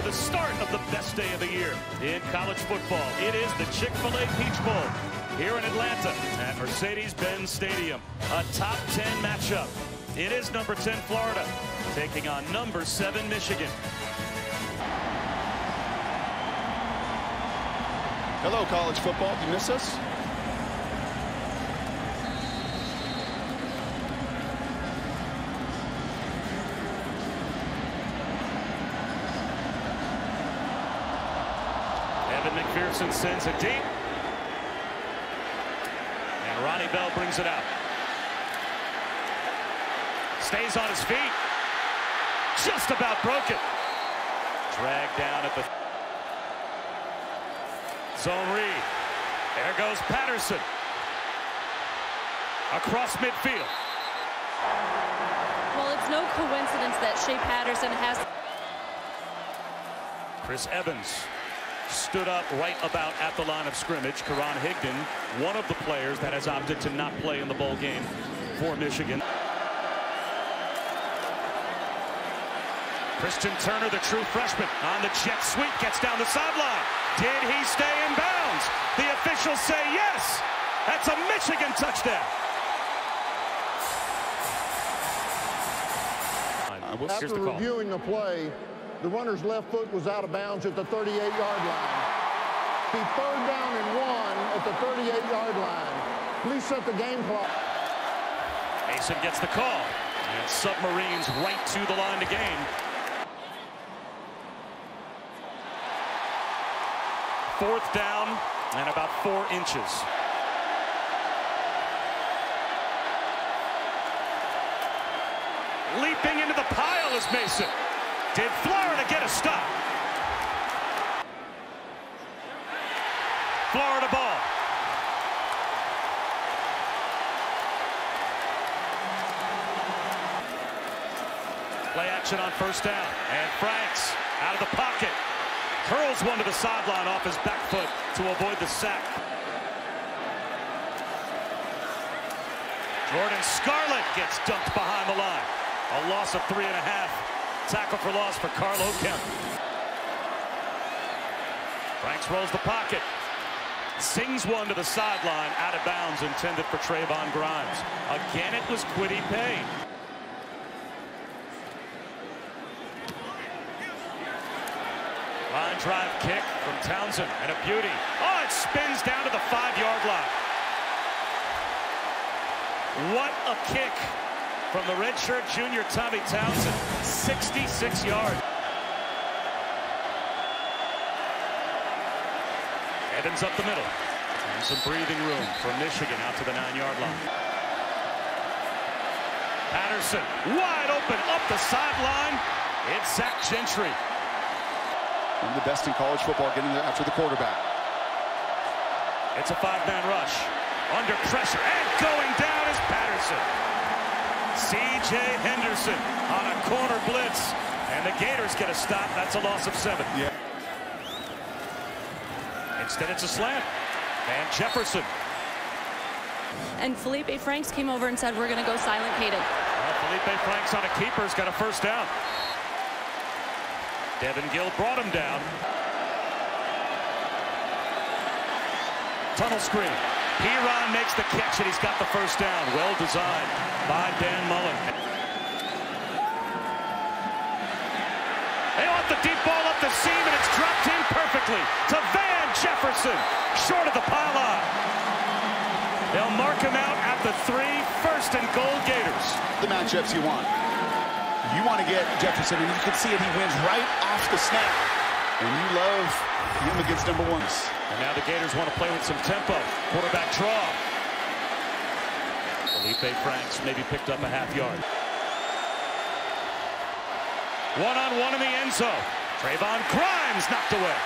the start of the best day of the year in college football. It is the Chik-fila-A Peach Bowl here in Atlanta at Mercedes-Benz Stadium. A top 10 matchup. It is number 10 Florida taking on number 7 Michigan. Hello, college football. Did you miss us? McPherson sends it deep. And Ronnie Bell brings it out. Stays on his feet. Just about broke it. Dragged down at the zone read. There goes Patterson. Across midfield. Well, it's no coincidence that Shea Patterson has. Chris Evans stood up right about at the line of scrimmage. Karan Higdon, one of the players that has opted to not play in the bowl game for Michigan. Christian Turner, the true freshman, on the jet sweep, gets down the sideline. Did he stay in bounds? The officials say yes. That's a Michigan touchdown. After reviewing the play, the runner's left foot was out of bounds at the 38-yard line. Be 3rd down and 1 at the 38-yard line. Please set the game clock. Mason gets the call. And Submarines right to the line to gain. 4th down and about 4 inches. Leaping into the pile is Mason. Did Florida get a stop? Florida ball. Play action on 1st down. And Franks out of the pocket. Curls one to the sideline off his back foot to avoid the sack. Jordan Scarlett gets dumped behind the line. A loss of 3.5. Tackle for loss for Carlo Kemp. Franks rolls the pocket. Sings one to the sideline, out of bounds, intended for Trayvon Grimes. Again, it was Kwity Paye. Line drive kick from Townsend, and a beauty. Oh, it spins down to the 5-yard line. What a kick from the redshirt junior Tommy Townsend. 66 yards. Evans up the middle. And some breathing room for Michigan out to the 9-yard line. Patterson wide open up the sideline. It's Zach Gentry. One of the best in college football getting there after the quarterback. It's a 5-man rush. Under pressure and going down is Patterson. C.J. Henderson on a corner blitz. And the Gators get a stop. That's a loss of 7. Yeah. Instead, it's a slant. And Jefferson. And Felipe Franks came over and said, we're going to go silent Caden. Well, Felipe Franks on a keeper's got a 1st down. Devin Gill brought him down. Tunnel screen. Piron makes the catch, and he's got the 1st down. Well designed by Dan Mullen. They want the deep ball up the seam, and it's dropped in perfectly to Van Jefferson, short of the pylon. They'll mark him out at the 3, 1st and goal Gators. The matchups you want. You want to get Jefferson, and you can see it. He wins right off the snap. And you love him against number 1s. And now the Gators want to play with some tempo. Quarterback draw. Felipe Franks maybe picked up a half-yard. 1-on-1 in the end zone. Trayvon Grimes knocked away.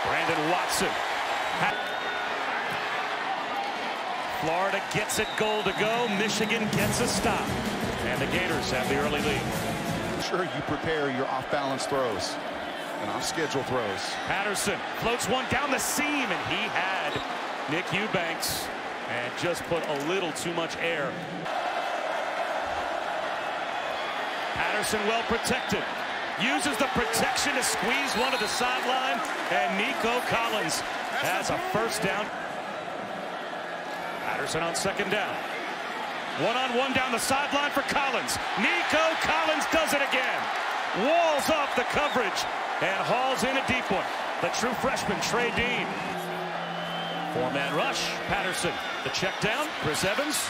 Brandon Watson. Florida gets it goal to go. Michigan gets a stop. And the Gators have the early lead. Sure, you prepare your off-balance throws and off-schedule throws. Patterson floats one down the seam, and he had Nick Eubanks and just put a little too much air. Patterson well protected. uses the protection to squeeze one to the sideline, and Nico Collins has a first down. Patterson on second down. One-on-one down the sideline for Collins. Nico Collins does it again. Walls off the coverage and hauls in a deep one. The true freshman, Trey Dean. Four-man rush. Patterson, the check down. Chris Evans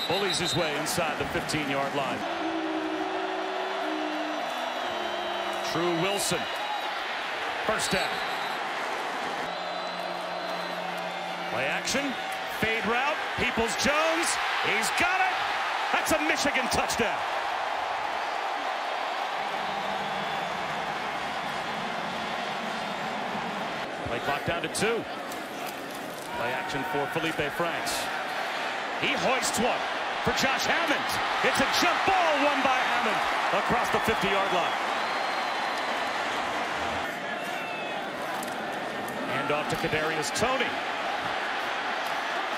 bullies his way inside the 15-yard line. True Wilson. First down. Play action. Fade route. Peoples-Jones. He's got it. That's a Michigan touchdown. Play clock down to 2. Play action for Felipe Franks. He hoists one for Josh Hammond. It's a jump ball won by Hammond across the 50-yard line. Hand off to Kadarius Toney.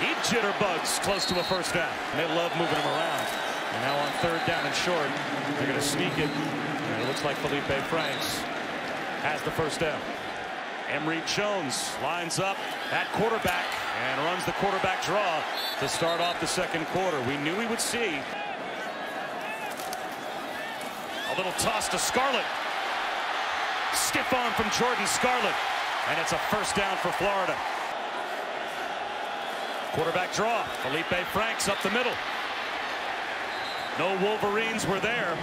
He jitterbugs close to a first down. And they love moving him around. And now on third down and short, they're going to sneak it. And it looks like Felipe Franks has the first down. Emory Jones lines up at quarterback and runs the quarterback draw to start off the second quarter. We knew we would see a little toss to Scarlett. Stiff arm from Jordan Scarlett. And it's a first down for Florida. Quarterback draw. Felipe Franks up the middle. No Wolverines were there.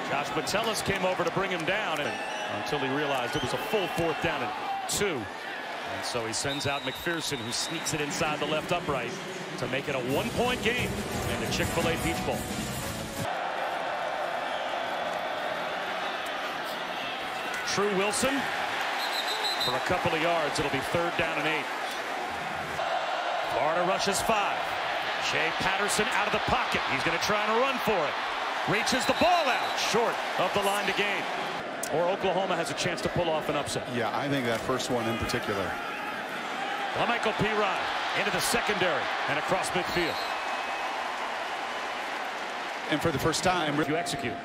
Josh Metellus came over to bring him down until he realized it was a full fourth down and 2. And so he sends out McPherson, who sneaks it inside the left upright to make it a one-point game in the Chick-fil-A Peach Bowl. True Wilson for a couple of yards. It'll be third down and 8. Florida rushes 5. Shea Patterson out of the pocket. He's going to try and run for it. Reaches the ball out short of the line to gain. Or Oklahoma has a chance to pull off an upset. Yeah, I think that first one in particular. LaMichael P. into the secondary and across midfield. And for the first time, you execute.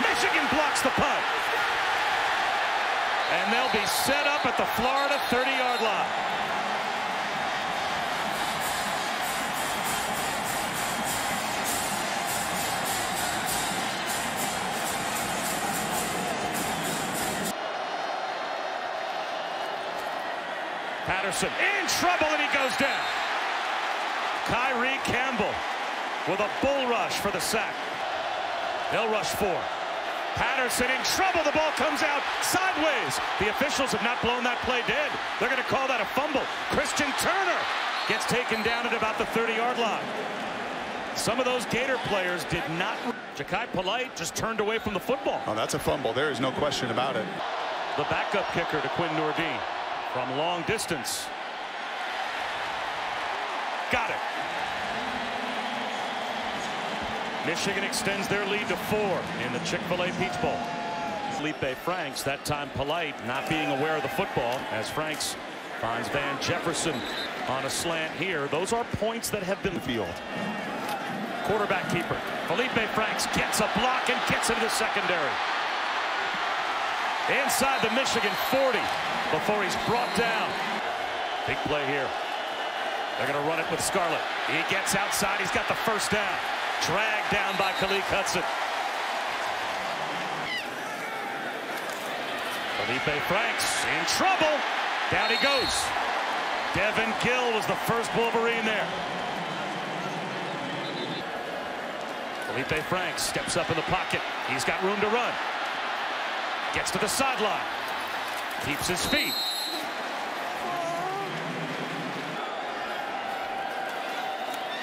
Michigan blocks the punt. And they'll be set up at the Florida 30-yard line. Patterson in trouble, and he goes down. Kyrie Campbell with a bull rush for the sack. They'll rush 4. Patterson in trouble. The ball comes out sideways. The officials have not blown that play dead. They're going to call that a fumble. Christian Turner gets taken down at about the 30-yard line. Some of those Gator players did not. Ja'Kai Polite just turned away from the football. Oh, that's a fumble. There is no question about it. The backup kicker to Quinn Nordine from long distance. Got it. Michigan extends their lead to 4 in the Chick-fil-A Peach Bowl. Felipe Franks, that time Polite, not being aware of the football as Franks finds Van Jefferson on a slant here. Those are points that have been field. Quarterback keeper. Felipe Franks gets a block and gets into the secondary. Inside the Michigan 40 before he's brought down. Big play here. They're going to run it with Scarlett. He gets outside. He's got the first down. Dragged down by Khalid Hudson. Felipe Franks in trouble. Down he goes. Devin Gill was the first Wolverine there. Felipe Franks steps up in the pocket. He's got room to run. Gets to the sideline. Keeps his feet.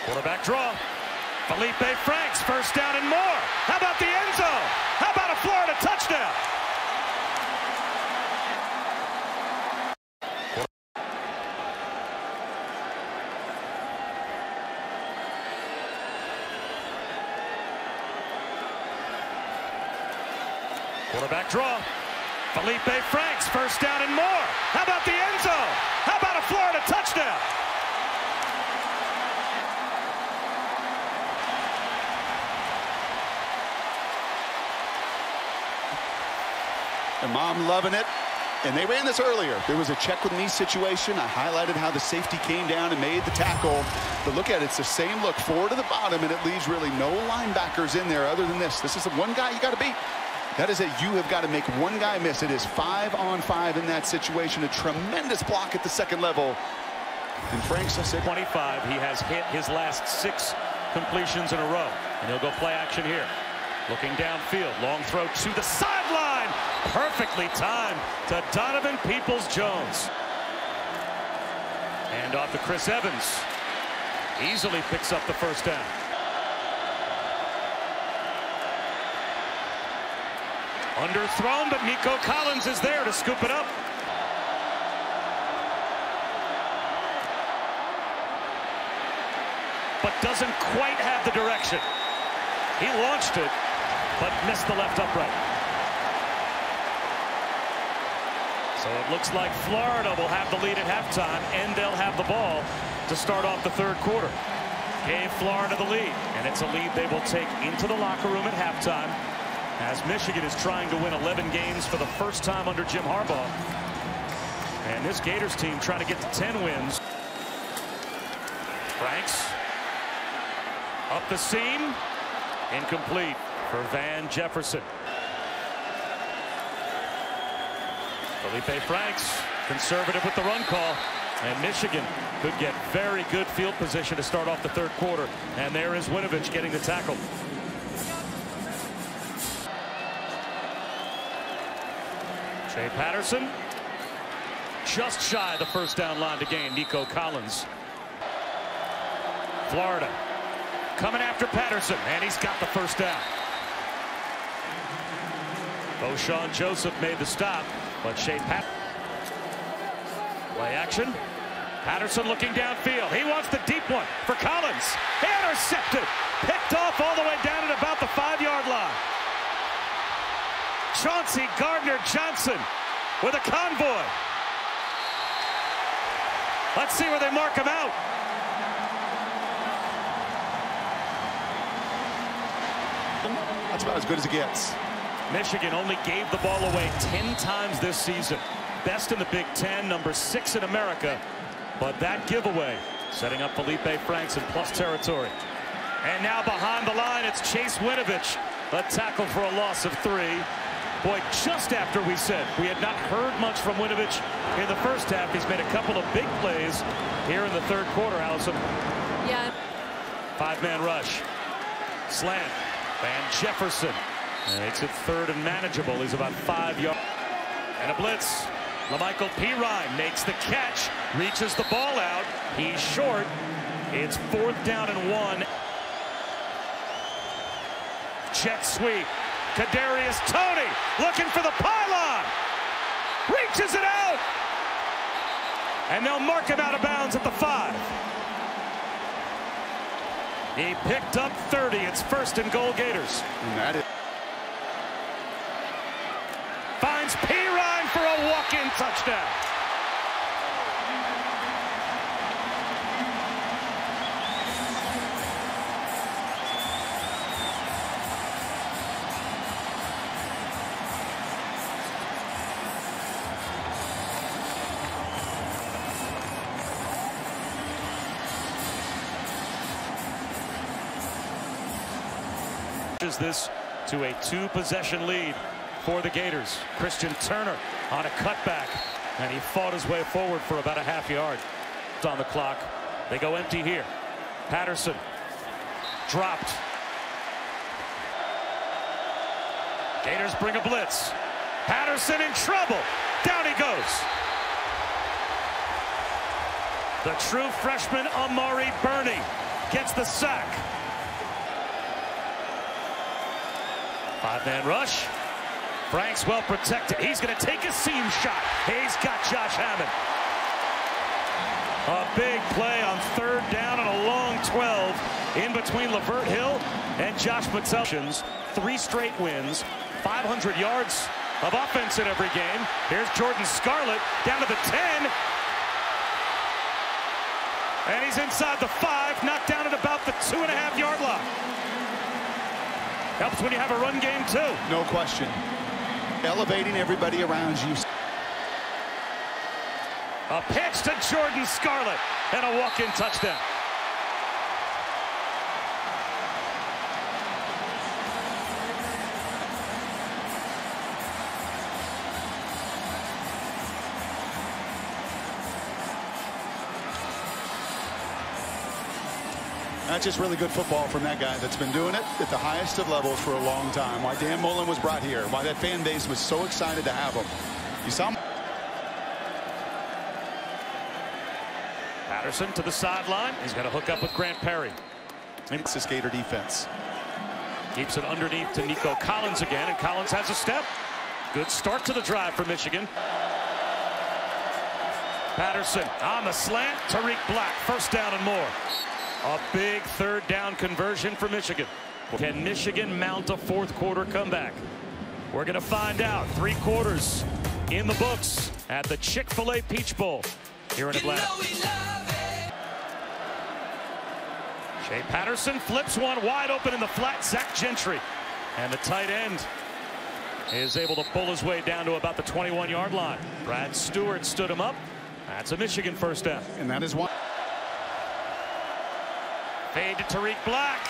Quarterback draw. Felipe Franks, first down and more. How about the end zone? How about a Florida touchdown? Quarterback draw. Felipe Franks, first down and more. How about the end zone? How about a Florida touchdown? mom loving it. And they ran this earlier. There was a check with me situation. I highlighted how the safety came down and made the tackle. But look at it, it's the same look, 4 to the bottom, and it leaves really no linebackers in there other than this. This is the one guy you got to beat. That is it. You have got to make one guy miss. It is 5-on-5 in that situation. A tremendous block at the second level. And Franks, I said 25. He has hit his last 6 completions in a row. And he'll go play action here. Looking downfield. Long throw to the sideline. Perfectly timed to Donovan Peoples-Jones. And off to Chris Evans. Easily picks up the first down. Underthrown, but Nico Collins is there to scoop it up. But doesn't quite have the direction. He launched it, but missed the left upright. So it looks like Florida will have the lead at halftime, and they'll have the ball to start off the third quarter. Gave Florida the lead, and it's a lead they will take into the locker room at halftime, as Michigan is trying to win 11 games for the first time under Jim Harbaugh. And this Gators team trying to get to 10 wins. Franks up the seam, incomplete for Van Jefferson. Felipe Franks, conservative with the run call, and Michigan could get very good field position to start off the third quarter. And there is Winovich getting the tackle. Shea Patterson, just shy of the first down line to gain Nico Collins. Florida coming after Patterson, and he's got the first down. O'Shawn Joseph made the stop, but Shea Patterson. Play action. Patterson looking downfield. He wants the deep one for Collins. Intercepted. Picked off all the way down at about the 5-yard line. Chauncey Gardner-Johnson with a convoy. Let's see where they mark him out. that's about as good as it gets. Michigan only gave the ball away 10 times this season. Best in the Big Ten, number 6 in America. But that giveaway setting up Felipe Franks in plus territory. And now behind the line, it's Chase Winovich. A tackle for a loss of 3. Boy, just after we said we had not heard much from Winovich in the first half, he's made a couple of big plays here in the third quarter, Allison. Yeah. 5-man rush. Slant. Van Jefferson makes it third and manageable. He's about 5 yards. And a blitz. LaMichael Pirine makes the catch. Reaches the ball out. He's short. It's 4th down and 1. Jet sweep. Kadarius Toney looking for the pylon. Reaches it out. And they'll mark him out of bounds at the 5. He picked up 30. It's 1st and goal, Gators. And that is. Finds Pirine for a walk-in touchdown. This to a 2-possession lead for the Gators. Christian Turner on a cutback, and he fought his way forward for about a half yard. On the clock, they go empty here. Patterson dropped. Gators bring a blitz. Patterson in trouble. Down he goes. The true freshman Amari Burney gets the sack. 5-man rush. Franks well protected. He's going to take a seam shot. He's got Josh Hammond. A big play on 3rd down and a long 12 in between Lavert Hill and Josh Patel. 3 straight wins, 500 yards of offense in every game. Here's Jordan Scarlett down to the 10. And he's inside the 5, knocked down at about the 2.5-yard line. Helps when you have a run game, too. No question. elevating everybody around you. A pitch to Jordan Scarlett and a walk-in touchdown. That's just really good football from that guy that's been doing it at the highest of levels for a long time. Why Dan Mullen was brought here. Why that fan base was so excited to have him. You saw him. Patterson to the sideline. He's got to hook up with Grant Perry. It's this Gator defense. Keeps it underneath to Nico Collins again, and Collins has a step. Good start to the drive for Michigan. Patterson on the slant. Tariq Black, first down and more. A big third down conversion for Michigan. Can Michigan mount a fourth quarter comeback? We're going to find out. 3 quarters in the books at the Chik-fila-A Peach Bowl here in Atlanta. Shea Patterson flips one wide open in the flat. Zach Gentry. And the tight end is able to pull his way down to about the 21-yard line. Brad Stewart stood him up. That's a Michigan first down. And that is one. Fade to Tariq Black.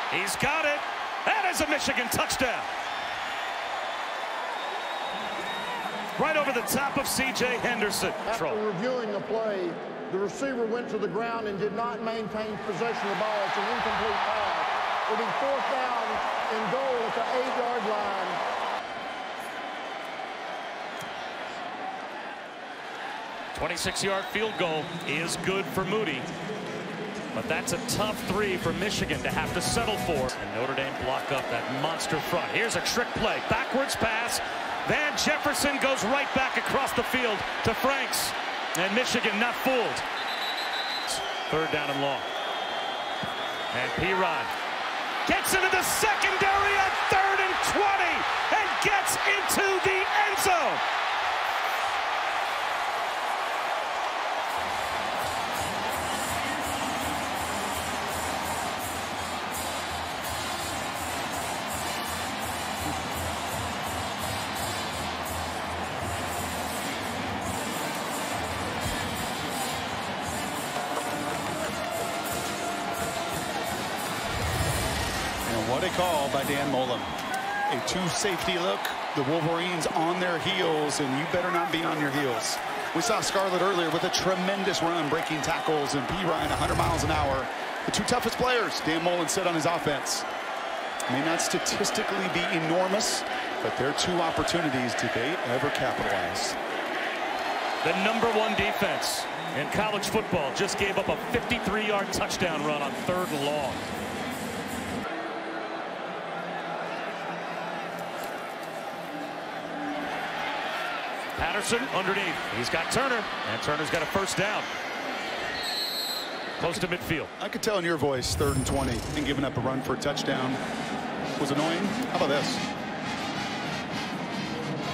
He's got it. That is a Michigan touchdown. Right over the top of C.J. Henderson. After reviewing the play, the receiver went to the ground and did not maintain possession of the ball. It's an incomplete pass. It'll be fourth down and goal at the 8-yard line. .26-yard field goal is good for Moody. But that's a tough 3 for Michigan to have to settle for. And Notre Dame block up that monster front. Here's a trick play. Backwards pass. Van Jefferson goes right back across the field to Franks. And Michigan not fooled. Third down and long. And Piron gets into the secondary at 3rd and 20 and gets into the end zone. What a call by Dan Mullen. A 2-safety look. The Wolverines on their heels, and you better not be on your heels. We saw Scarlett earlier with a tremendous run, breaking tackles, and Piron 100 miles an hour. The 2 toughest players Dan Mullen said on his offense. May not statistically be enormous, but their 2 opportunities, did they ever capitalize? The #1 defense in college football just gave up a 53-yard touchdown run on 3rd and long. Patterson underneath. He's got Turner, and Turner's got a first down. Close to midfield. I could tell in your voice 3rd and 20 and giving up a run for a touchdown was annoying. How about this?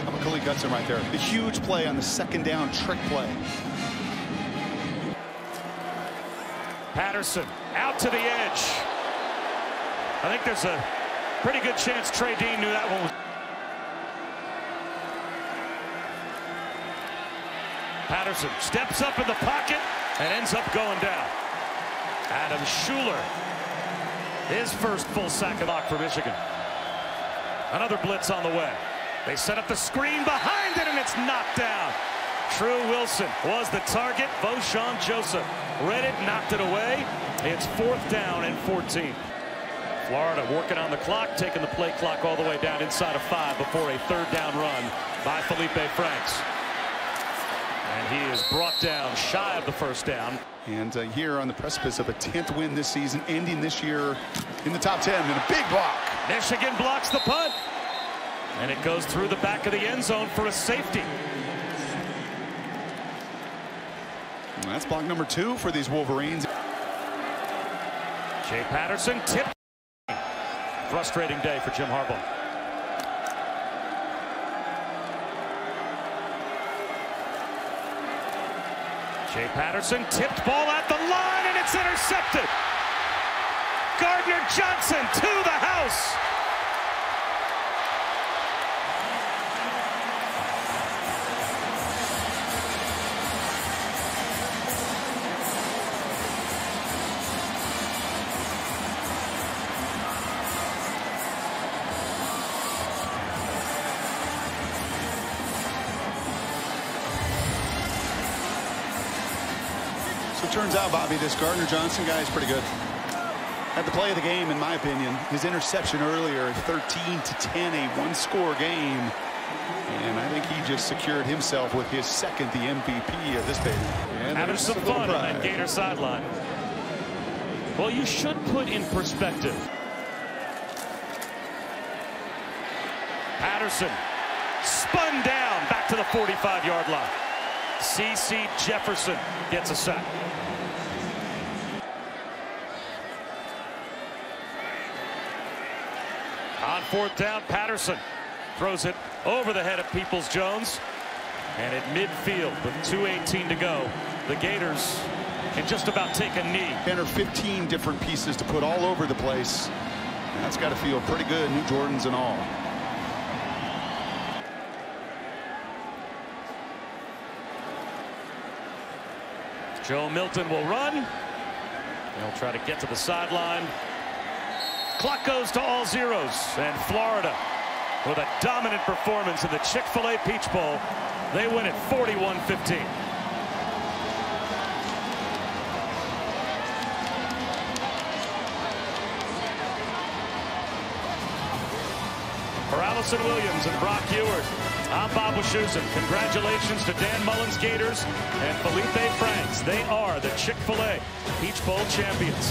How about Khalid Gutson right there? The huge play on the 2nd down trick play. Patterson out to the edge. I think there's a pretty good chance Trey Dean knew that one was. Patterson steps up in the pocket and ends up going down. Adam Schuler, his first full sack block for Michigan. Another blitz on the way. They set up the screen behind it, and it's knocked down. True Wilson was the target. Voshawn Joseph read it, knocked it away. It's 4th down and 14. Florida working on the clock, taking the play clock all the way down inside of 5 before a 3rd down run by Felipe Franks. And he is brought down shy of the first down. And here on the precipice of a 10th win this season, ending this year in the top 10, and a big block. Michigan blocks the punt. And it goes through the back of the end zone for a safety. And that's block number 2 for these Wolverines. Shea Patterson tipped. Frustrating day for Jim Harbaugh. Shea Patterson tipped ball at the line, and it's intercepted. Gardner Johnson to the house. So it turns out, Bobby, this Gardner Johnson guy is pretty good. Had the play of the game, in my opinion. His interception earlier, 13-10, a one-score game. And I think he just secured himself with his second, the MVP of this baby. And having some fun on that Gator sideline. Well, you should put in perspective. Patterson spun down back to the 45-yard line. C.C. Jefferson gets a sack. On fourth down, Patterson throws it over the head of Peoples-Jones. And at midfield with 2:18 to go, the Gators can just about take a knee. 10 or 15 different pieces to put all over the place. And that's got to feel pretty good, new Jordans and all. Joe Milton will run. He'll try to get to the sideline. Clock goes to all zeros, and Florida, with a dominant performance in the Chick-fil-A Peach Bowl, they win it 41-15. For Allison Williams and Brock Ewart, I'm Bob Wischusen. Congratulations to Dan Mullen's Gators and Felipe Franks. They are the Chick-fil-A Peach Bowl champions.